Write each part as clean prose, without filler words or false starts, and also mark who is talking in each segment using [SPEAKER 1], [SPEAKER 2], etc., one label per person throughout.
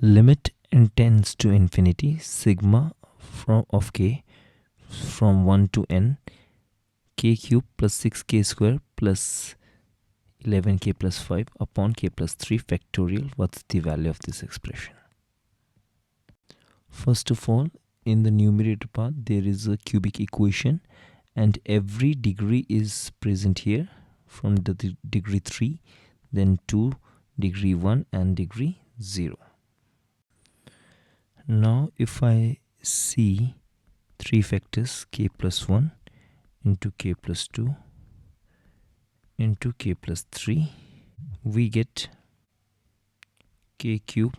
[SPEAKER 1] limit n tends to infinity sigma of k from 1 to n k cube plus 6k square plus 11k plus 5 upon k plus 3 factorial. What's the value of this expression? First of all, in the numerator part there is a cubic equation and every degree is present here, from the degree 3, then 2, degree 1 and degree 0. Now if I see 3 factors k plus 1 into k plus 2 into k plus 3, we get k cube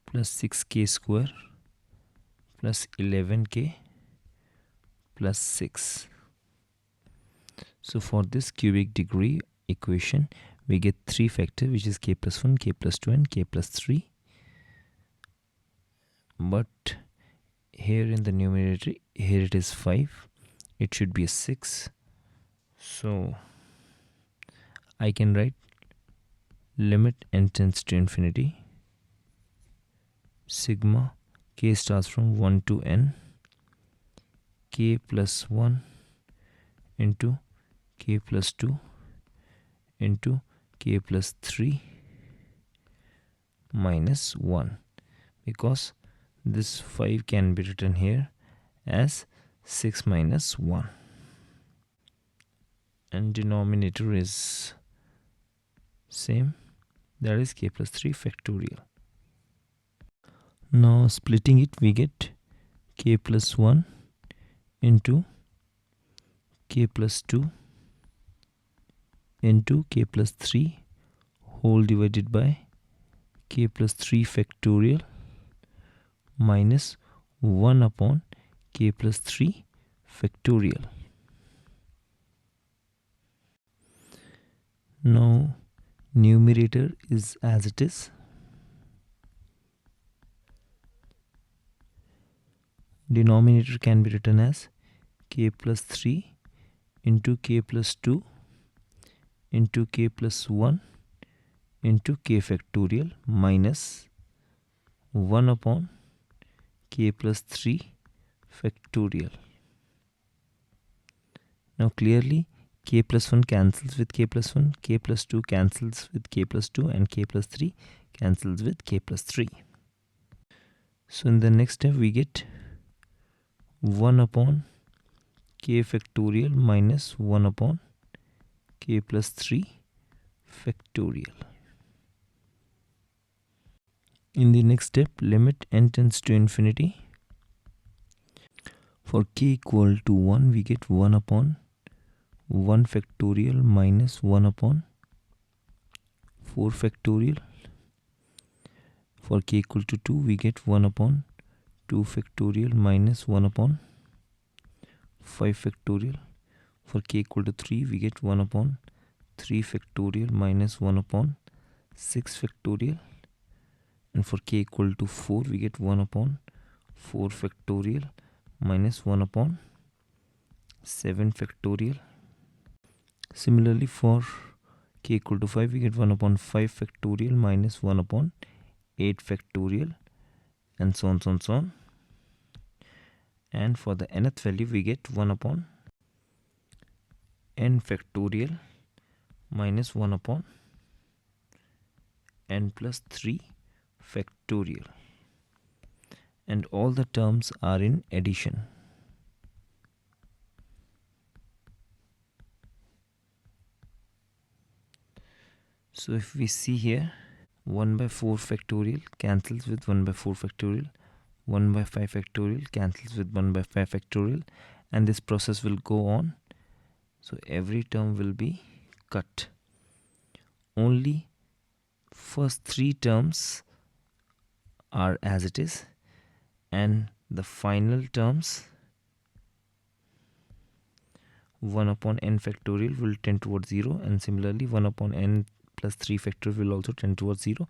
[SPEAKER 1] plus 6k square plus 11k plus 6. So for this cubic degree equation we get 3 factors, which is k plus 1, k plus 2 and k plus 3. But here in the numerator, here it is 5, it should be a 6. So I can write limit n tends to infinity sigma k starts from 1 to n k plus 1 into k plus 2 into k plus 3 minus 1, because this 5 can be written here as 6 minus 1 and denominator is same, that is k plus 3 factorial. Now splitting it, we get k plus 1 into k plus 2 into k plus 3 whole divided by k plus 3 factorial minus 1 upon k plus 3 factorial. Now numerator is as it is. Denominator can be written as k plus 3 into k plus 2 into k plus 1 into k factorial minus 1 upon k plus 3 factorial. Now clearly k plus 1 cancels with k plus 1, k plus 2 cancels with k plus 2 and k plus 3 cancels with k plus 3. So in the next step we get 1 upon k factorial minus 1 upon k plus 3 factorial. In the next step, limit n tends to infinity. For k equal to 1, we get 1 upon 1 factorial minus 1 upon 4 factorial. For k equal to 2, we get 1 upon 2 factorial minus 1 upon 5 factorial. For k equal to 3, we get 1 upon 3 factorial minus 1 upon 6 factorial. And for k equal to 4, we get 1 upon 4 factorial minus 1 upon 7 factorial. Similarly, for k equal to 5, we get 1 upon 5 factorial minus 1 upon 8 factorial, and so on, so on, so on. And for the nth value, we get 1 upon n factorial minus 1 upon n plus 3 factorial. And all the terms are in addition. So if we see here, 1 by 4 factorial cancels with 1 by 4 factorial, 1 by 5 factorial cancels with 1 by 5 factorial, and this process will go on. So every term will be cut. Only first 3 terms are as it is, and the final terms 1 upon n factorial will tend towards 0, and similarly 1 upon n plus 3 factorial will also tend towards 0,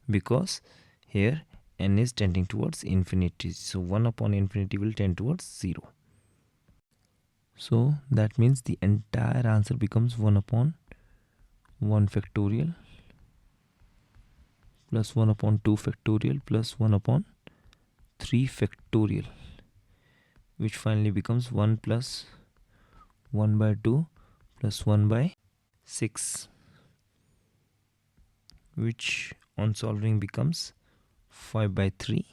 [SPEAKER 1] because here n is tending towards infinity. So 1 upon infinity will tend towards 0. So that means the entire answer becomes 1 upon 1 factorial plus 1 upon 2 factorial plus 1 upon 3 factorial, which finally becomes 1 plus 1 by 2 plus 1 by 6, which on solving becomes 5 by 3.